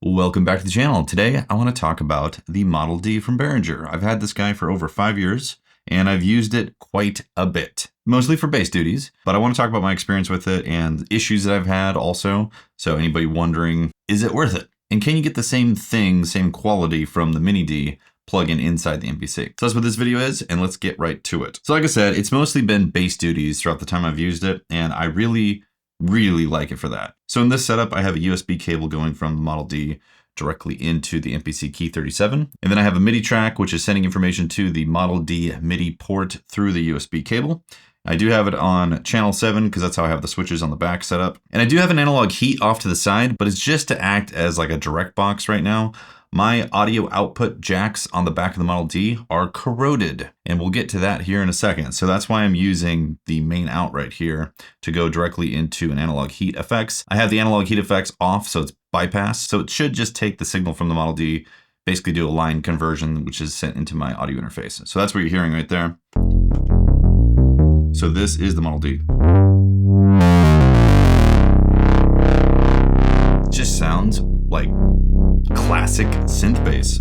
Welcome back to the channel. Today I want to talk about the Model D from Behringer. I've had this guy for over 5 years and I've used it quite a bit, mostly for bass duties, but I want to talk about my experience with it and issues that I've had also. So anybody wondering, is it worth it? And can you get the same thing, same quality from the Mini D plug-in inside the MPC? So that's what this video is, and let's get right to it. So like I said, it's mostly been bass duties throughout the time I've used it, and I really like it for that. So in this setup, I have a USB cable going from the Model D directly into the MPC Key 37. And then I have a MIDI track, which is sending information to the Model D MIDI port through the USB cable. I do have it on channel 7 because that's how I have the switches on the back set up. And I do have an analog heat off to the side, but it's just to act as like a direct box right now. My audio output jacks on the back of the Model D are corroded, and we'll get to that here in a second. So that's why I'm using the main out right here to go directly into an analog heat effects. I have the analog heat effects off, so it's bypassed. So it should just take the signal from the Model D, basically do a line conversion, which is sent into my audio interface. So that's what you're hearing right there. So this is the Model D. It just sounds like classic synth bass.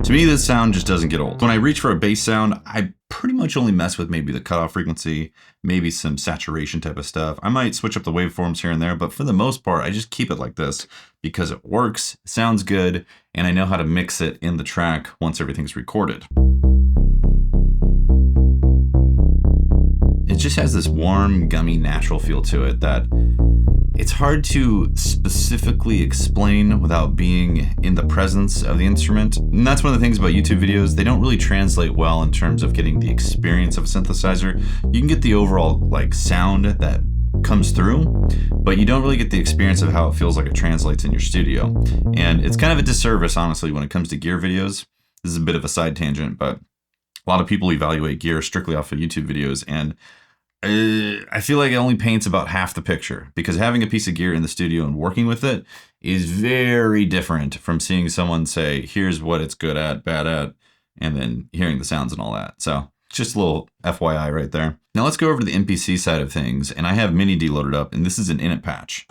To me, this sound just doesn't get old. When I reach for a bass sound, I pretty much only mess with maybe the cutoff frequency, maybe some saturation type of stuff. I might switch up the waveforms here and there, but for the most part, I just keep it like this because it works, sounds good, and I know how to mix it in the track once everything's recorded. It just has this warm, gummy, natural feel to it that it's hard to specifically explain without being in the presence of the instrument. And that's one of the things about YouTube videos. They don't really translate well in terms of getting the experience of a synthesizer. You can get the overall like sound that comes through, but you don't really get the experience of how it feels like it translates in your studio. And it's kind of a disservice, honestly, when it comes to gear videos. This is a bit of a side tangent, but a lot of people evaluate gear strictly off of YouTube videos, and I feel like it only paints about half the picture, because having a piece of gear in the studio and working with it is very different from seeing someone say, here's what it's good at, bad at, and then hearing the sounds and all that. So just a little FYI right there. Now let's go over to the MPC side of things, and I have Mini D loaded up, and this is an init patch.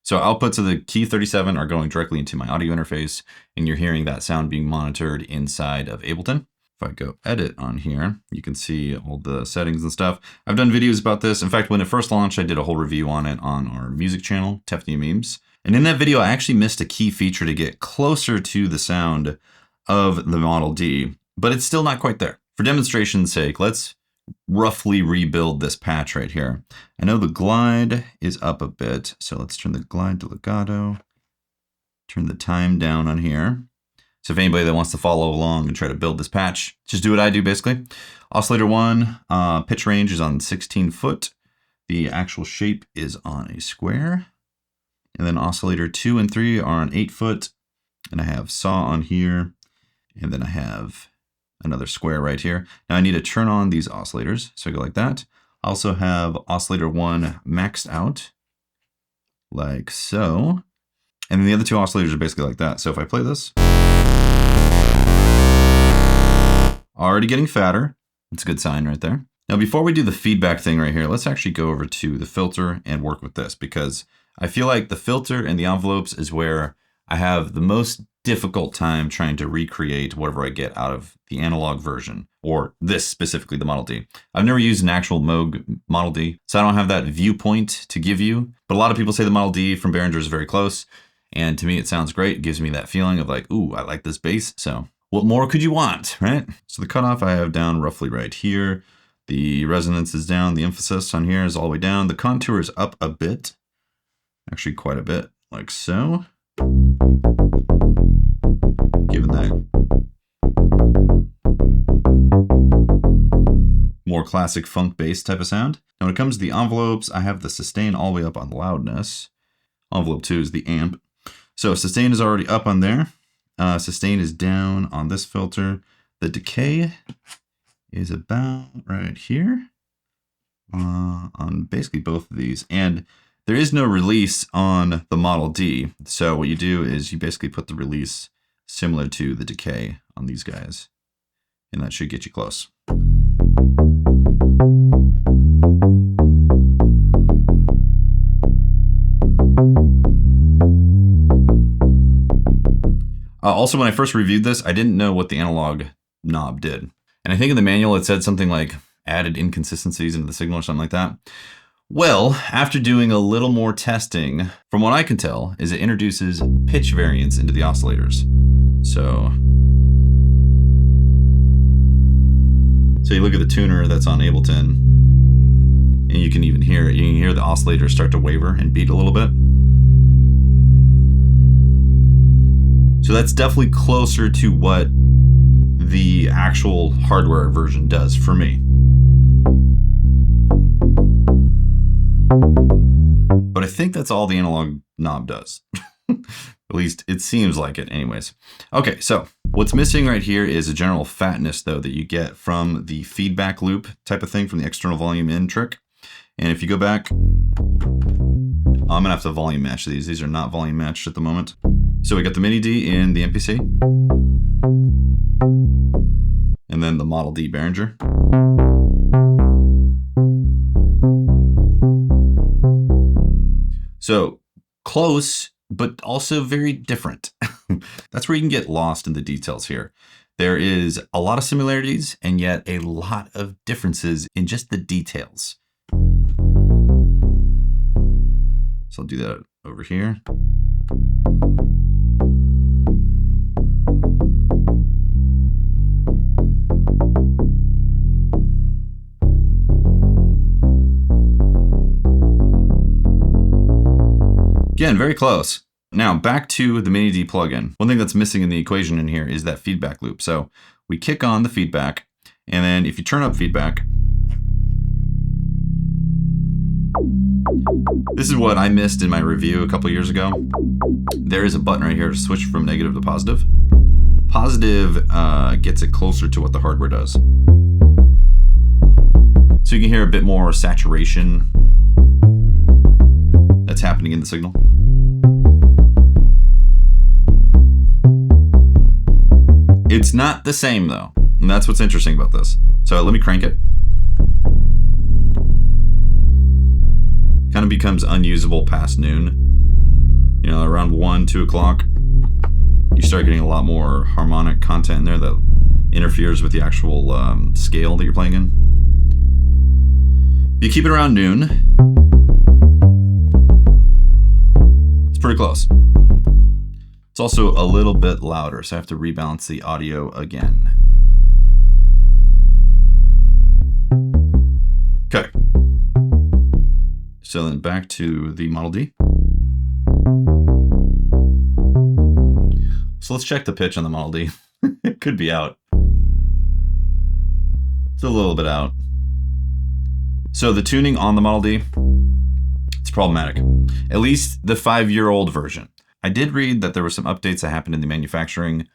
So outputs of the Key 37 are going directly into my audio interface, and you're hearing that sound being monitored inside of Ableton. If I go edit on here, you can see all the settings and stuff. I've done videos about this. In fact, when it first launched, I did a whole review on it on our music channel, Tefty Memes. And in that video, I actually missed a key feature to get closer to the sound of the Model D, but it's still not quite there. For demonstration's sake, let's roughly rebuild this patch right here. I know the glide is up a bit, so let's turn the glide to legato, turn the time down on here. So if anybody that wants to follow along and try to build this patch, just do what I do basically. Oscillator 1, pitch range is on 16 foot. The actual shape is on a square. And then oscillator 2 and 3 are on 8 foot. And I have saw on here. And then I have another square right here. Now I need to turn on these oscillators. So I go like that. I also have oscillator 1 maxed out, like so. And then the other two oscillators are basically like that. So if I play this, already getting fatter. That's a good sign right there. Now before we do the feedback thing right here, let's actually go over to the filter and work with this, because I feel like the filter and the envelopes is where I have the most difficult time trying to recreate whatever I get out of the analog version, or this specifically, the Model D. I've never used an actual Moog Model D, so I don't have that viewpoint to give you, but a lot of people say the Model D from Behringer is very close, and to me it sounds great. It gives me that feeling of like, ooh, I like this bass, so what more could you want, right? So the cutoff I have down roughly right here. The resonance is down, the emphasis on here is all the way down. The contour is up a bit, actually quite a bit, like so. Given that more classic funk bass type of sound. Now when it comes to the envelopes, I have the sustain all the way up on loudness. Envelope 2 is the amp. So sustain is already up on there. Sustain is down on this filter. The decay is about right here on basically both of these. And there is no release on the Model D. So what you do is you basically put the release similar to the decay on these guys. and that should get you close. Also, when I first reviewed this, I didn't know what the analog knob did. And I think in the manual it said something like added inconsistencies into the signal or something like that. Well, after doing a little more testing, from what I can tell, is it introduces pitch variance into the oscillators. So you look at the tuner that's on Ableton, and you can even hear it. You can hear the oscillators start to waver and beat a little bit. So that's definitely closer to what the actual hardware version does for me. But I think that's all the analog knob does. At least it seems like it anyways. Okay, so what's missing right here is a general fatness though that you get from the feedback loop type of thing from the external volume in trick. And if you go back, I'm gonna have to volume match these. These are not volume matched at the moment. So we got the Mini D in the MPC. And then the Model D Behringer. So close, but also very different. That's where you can get lost in the details here. There is a lot of similarities and yet a lot of differences in just the details. So I'll do that over here. Again, very close. Now back to the Mini D plugin. One thing that's missing in the equation in here is that feedback loop. So we kick on the feedback, and then if you turn up feedback, this is what I missed in my review a couple years ago. There is a button right here to switch from negative to positive. Positive gets it closer to what the hardware does. So you can hear a bit more saturation that's happening in the signal. It's not the same though, and that's what's interesting about this. So let me crank it. Kind of becomes unusable past noon. You know, around 1, 2 o'clock, you start getting a lot more harmonic content in there that interferes with the actual scale that you're playing in. If you keep it around noon, it's pretty close. It's also a little bit louder, so I have to rebalance the audio again. Okay. So then back to the Model D. So let's check the pitch on the Model D. It could be out. It's a little bit out. So the tuning on the Model D, it's problematic. At least the 5-year-old version. I did read that there were some updates that happened in the manufacturing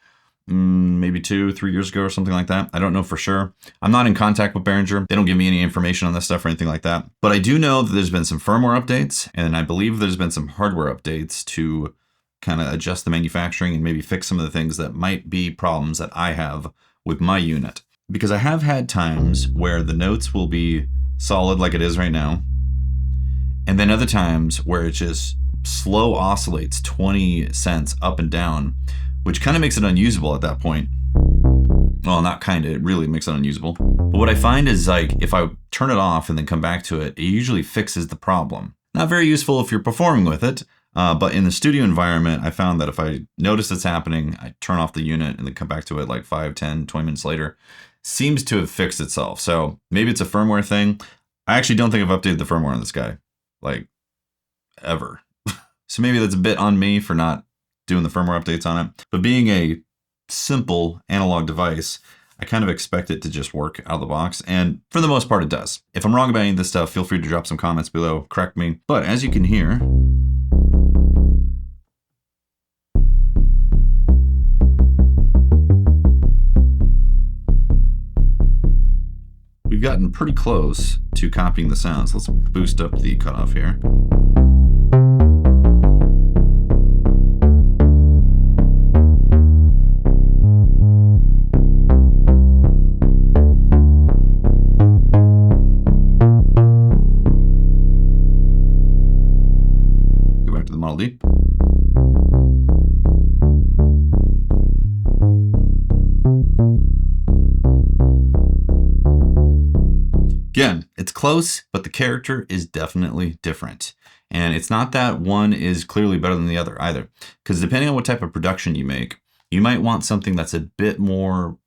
maybe 2-3 years ago or something like that. I don't know for sure. I'm not in contact with Behringer. They don't give me any information on this stuff or anything like that. But I do know that there's been some firmware updates, and I believe there's been some hardware updates to kind of adjust the manufacturing and maybe fix some of the things that might be problems that I have with my unit. Because I have had times where the notes will be solid like it is right now, and then other times where it just slow oscillates 20 cents up and down, which kind of makes it unusable at that point. Well, not kind of, it really makes it unusable. But what I find is like, if I turn it off and then come back to it, it usually fixes the problem. Not very useful if you're performing with it, but in the studio environment, I found that if I notice it's happening, I turn off the unit and then come back to it like 5, 10, 20 minutes later, seems to have fixed itself. So maybe it's a firmware thing. I actually don't think I've updated the firmware on this guy, like, ever. So maybe that's a bit on me for not doing the firmware updates on it. But being a simple analog device, I kind of expect it to just work out of the box. And for the most part, it does. If I'm wrong about any of this stuff, feel free to drop some comments below, correct me. But as you can hear, we've gotten pretty close to copying the sounds. Let's boost up the cutoff here. Again, it's close, but the character is definitely different. And it's not that one is clearly better than the other either, because depending on what type of production you make, you might want something that's a bit more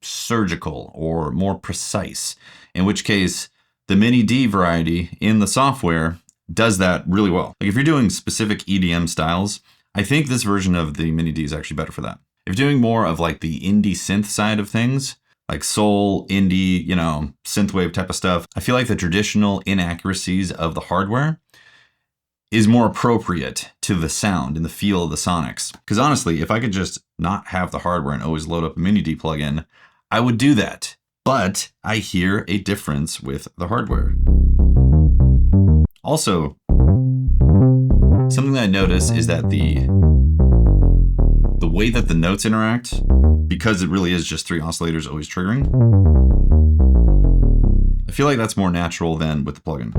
surgical or more precise, in which case the Mini D variety in the software does that really well. Like if you're doing specific EDM styles, I think this version of the Mini D is actually better for that. If you're doing more of like the indie synth side of things, like soul, indie, synthwave type of stuff, I feel like the traditional inaccuracies of the hardware is more appropriate to the sound and the feel of the sonics. Because honestly, if I could just not have the hardware and always load up a Mini D plugin, I would do that. But I hear a difference with the hardware. Also, something that I notice is that the way that the notes interact, because it really is just 3 oscillators always triggering, I feel like that's more natural than with the plugin.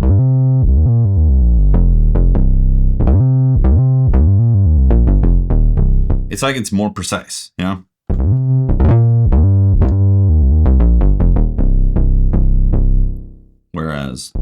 It's like it's more precise, Whereas I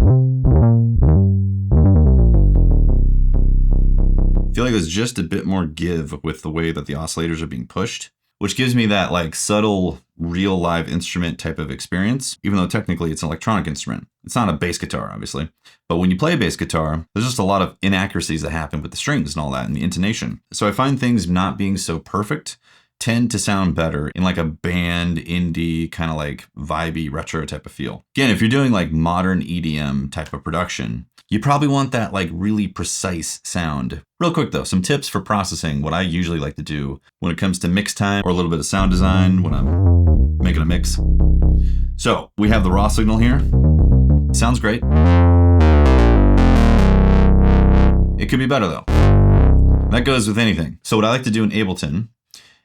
feel like there's just a bit more give with the way that the oscillators are being pushed, which gives me that like subtle real live instrument type of experience, even though technically it's an electronic instrument. It's not a bass guitar, obviously. But when you play a bass guitar, there's just a lot of inaccuracies that happen with the strings and all that and the intonation. So I find things not being so perfect tend to sound better in like a band, indie, kind of like vibey, retro type of feel. Again, if you're doing like modern EDM type of production, you probably want that like really precise sound. Real quick though, some tips for processing, what I usually like to do when it comes to mix time or a little bit of sound design when I'm making a mix. So we have the raw signal here. Sounds great. It could be better though. That goes with anything. So what I like to do in Ableton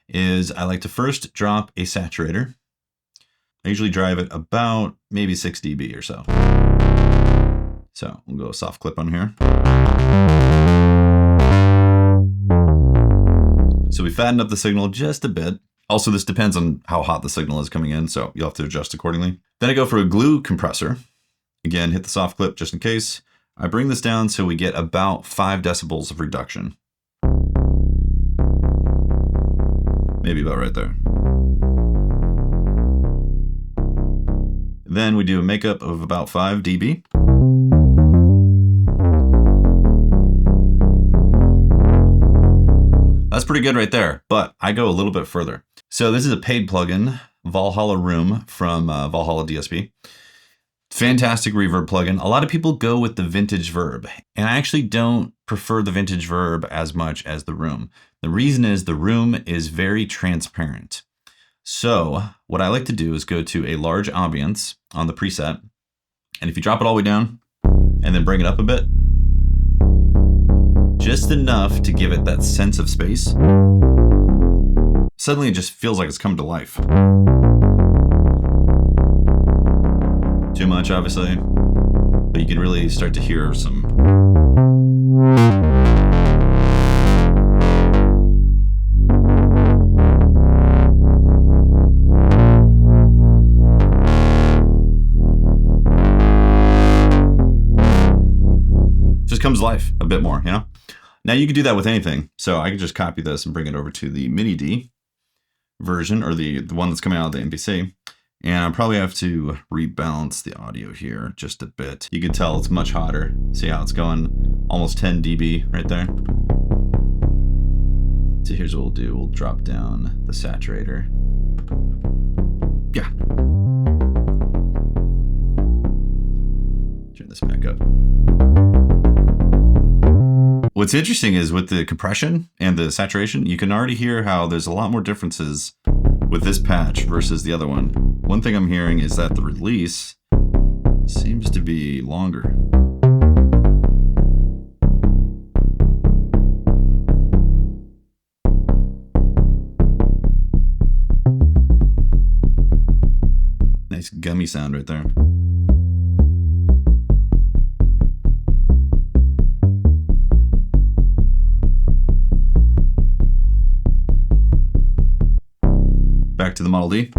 is I like to first drop a saturator. I usually drive it about maybe 6 dB or so. So we'll go soft clip on here. So we fatten up the signal just a bit. Also, this depends on how hot the signal is coming in, so you'll have to adjust accordingly. Then I go for a glue compressor. Again, hit the soft clip just in case. I bring this down so we get about 5 decibels of reduction. Maybe about right there. Then we do a makeup of about 5 dB. That's pretty good right there, but I go a little bit further. So this is a paid plugin, Valhalla Room from Valhalla DSP. Fantastic reverb plugin. A lot of people go with the vintage verb, and I actually don't prefer the vintage verb as much as the room. The reason is the room is very transparent. So what I like to do is go to a large ambience on the preset, and if you drop it all the way down and then bring it up a bit, just enough to give it that sense of space, suddenly it just feels like it's come to life. Too much, obviously, but you can really start to hear some. Just comes to life a bit more, Now you can do that with anything. So I can just copy this and bring it over to the Mini D version, or the one that's coming out of the MPC. And I'll probably have to rebalance the audio here just a bit. You can tell it's much hotter. See how it's going? Almost 10 dB right there. So here's what we'll do. We'll drop down the saturator. Yeah. Turn this back up. What's interesting is with the compression and the saturation, you can already hear how there's a lot more differences with this patch versus the other one. One thing I'm hearing is that the release seems to be longer. Nice gummy sound right there. Back to the Model D.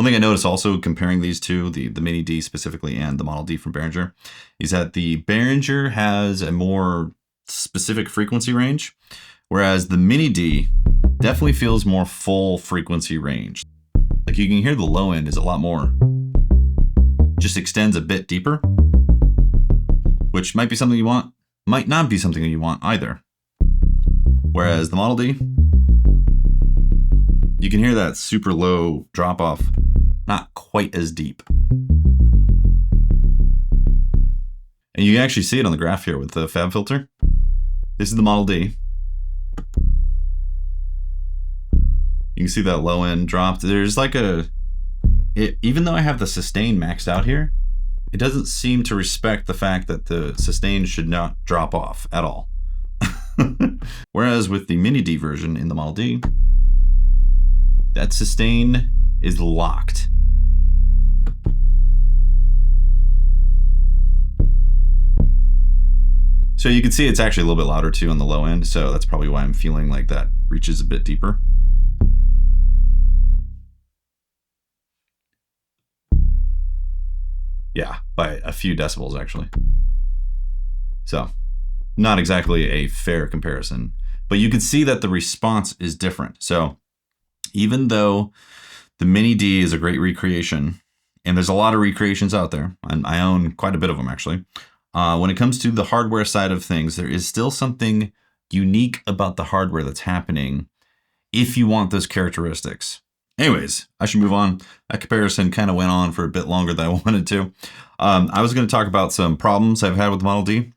thing I noticed also comparing these two, the Mini D specifically and the Model D from Behringer, is that the Behringer has a more specific frequency range, whereas the Mini D definitely feels more full frequency range. Like you can hear the low end is a lot more, just extends a bit deeper, which might be something you want, might not be something you want either. Whereas the Model D, you can hear that super low drop off, not quite as deep. And you can actually see it on the graph here with the fab filter. This is the Model D. You can see that low end dropped. There's like even though I have the sustain maxed out here, it doesn't seem to respect the fact that the sustain should not drop off at all. Whereas with the Mini D version in the Model D, that sustain is locked. So you can see it's actually a little bit louder too on the low end, so that's probably why I'm feeling like that reaches a bit deeper. Yeah, by a few decibels actually. So not exactly a fair comparison, but you can see that the response is different. So even though the Mini D is a great recreation, and there's a lot of recreations out there, and I own quite a bit of them actually, when it comes to the hardware side of things, there is still something unique about the hardware that's happening if you want those characteristics. Anyways, I should move on. That comparison kind of went on for a bit longer than I wanted to. I was going to talk about some problems I've had with the Model D,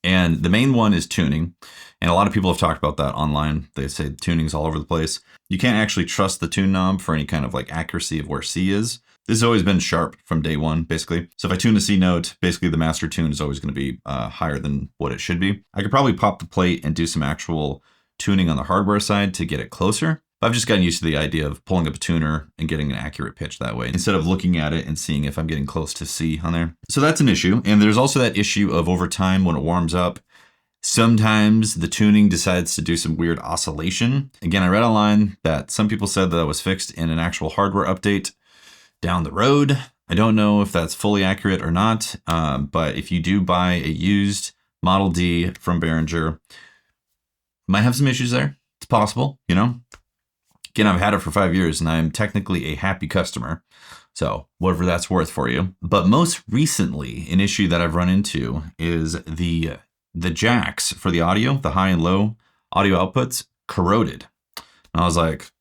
and the main one is tuning. And a lot of people have talked about that online. They say tuning's all over the place. You can't actually trust the tune knob for any kind of like accuracy of where C is. This has always been sharp from day one, basically. So if I tune a C note, basically the master tune is always going to be higher than what it should be. I could probably pop the plate and do some actual tuning on the hardware side to get it closer. But I've just gotten used to the idea of pulling up a tuner and getting an accurate pitch that way, instead of looking at it and seeing if I'm getting close to C on there. So that's an issue. And there's also that issue of over time when it warms up, sometimes the tuning decides to do some weird oscillation. Again, I read online that some people said that was fixed in an actual hardware update down the road. I don't know if that's fully accurate or not, but if you do buy a used Model D from Behringer, might have some issues there. It's possible, you know? Again, I've had it for 5 years and I'm technically a happy customer. So whatever that's worth for you. But most recently, an issue that I've run into is the jacks for the audio, the high and low audio outputs, corroded. And I was like,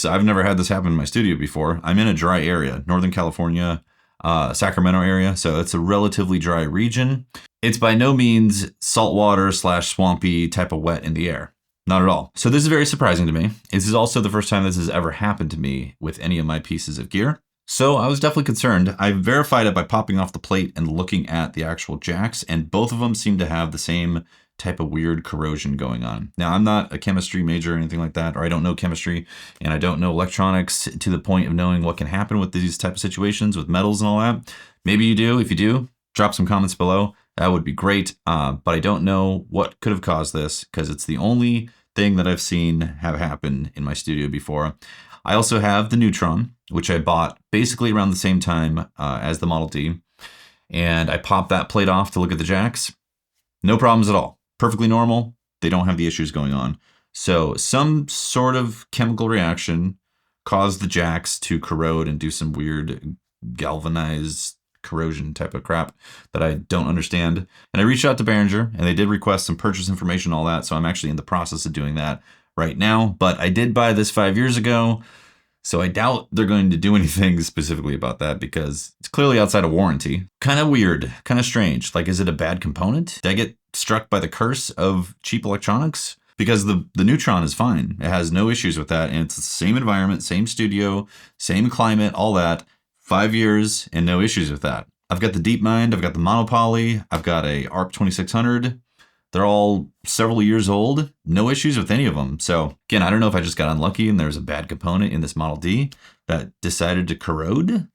I've never had this happen in my studio before. I'm in a dry area, Northern California, Sacramento area. So it's a relatively dry region. It's by no means saltwater / swampy type of wet in the air. Not at all. So this is very surprising to me. This is also the first time this has ever happened to me with any of my pieces of gear. So I was definitely concerned. I verified it by popping off the plate and looking at the actual jacks, and both of them seem to have the same type of weird corrosion going on. Now, I'm not a chemistry major or anything like that, or I don't know chemistry, and I don't know electronics to the point of knowing what can happen with these type of situations with metals and all that. Maybe you do. If you do, drop some comments below. That would be great. But I don't know what could have caused this, because it's the only thing that I've seen have happened in my studio before. I also have the Neutron, which I bought basically around the same time as the Model D. And I popped that plate off to look at the jacks. No problems at all. Perfectly normal. They don't have the issues going on. So some sort of chemical reaction caused the jacks to corrode and do some weird galvanized corrosion type of crap that I don't understand. And I reached out to Behringer and they did request some purchase information, all that. So I'm actually in the process of doing that right now. But I did buy this 5 years ago. So I doubt they're going to do anything specifically about that because it's clearly outside of warranty. Kind of weird, kind of strange. Like, is it a bad component? Did I get struck by the curse of cheap electronics? Because the Neutron is fine. It has no issues with that. And it's the same environment, same studio, same climate, all that. 5 years and no issues with that. I've got the DeepMind, I've got the Monopoly, I've got a ARP 2600. They're all several years old. No issues with any of them. So again, I don't know if I just got unlucky and there was a bad component in this Model D that decided to corrode.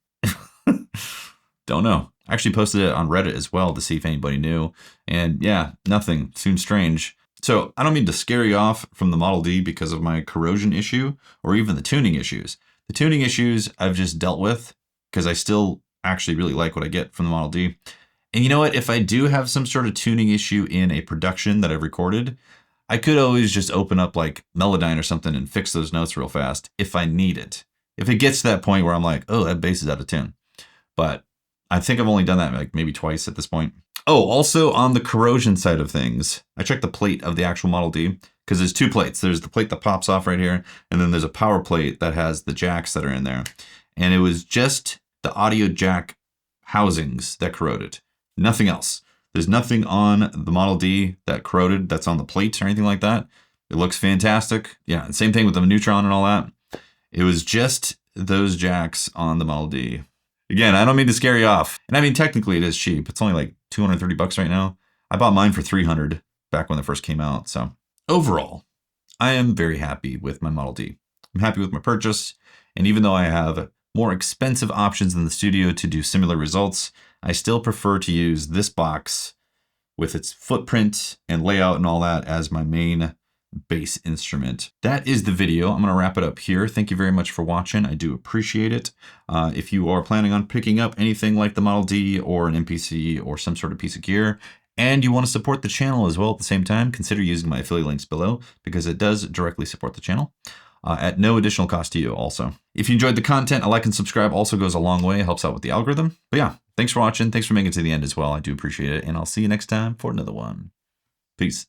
Don't know. I actually posted it on Reddit as well to see if anybody knew. And yeah, nothing. Seems strange. So I don't mean to scare you off from the Model D because of my corrosion issue or even the tuning issues. The tuning issues I've just dealt with because I still actually really like what I get from the Model D. And you know what? If I do have some sort of tuning issue in a production that I've recorded, I could always just open up like Melodyne or something and fix those notes real fast if I need it. If it gets to that point where I'm like, oh, that bass is out of tune. But I think I've only done that like maybe twice at this point. Oh, also on the corrosion side of things, I checked the plate of the actual Model D because there's two plates. There's the plate that pops off right here, and then there's a power plate that has the jacks that are in there. And it was just the audio jack housings that corroded, nothing else. There's nothing on the Model D that corroded that's on the plate or anything like that. It looks fantastic. Yeah, same thing with the neutron and all that. It was just those jacks on the Model D. Again, I don't mean to scare you off. And I mean, technically it is cheap. It's only like $230 right now. I bought mine for $300 back when it first came out. So overall, I am very happy with my Model D. I'm happy with my purchase. And even though I have more expensive options in the studio to do similar results, I still prefer to use this box with its footprint and layout and all that as my main bass instrument. That is the video. I'm going to wrap it up here. Thank you very much for watching. I do appreciate it. If you are planning on picking up anything like the Model D or an MPC or some sort of piece of gear, and you want to support the channel as well at the same time, consider using my affiliate links below because it does directly support the channel. At no additional cost to you also. If you enjoyed the content, a like and subscribe also goes a long way. It helps out with the algorithm. But yeah, thanks for watching. Thanks for making it to the end as well. I do appreciate it. And I'll see you next time for another one. Peace.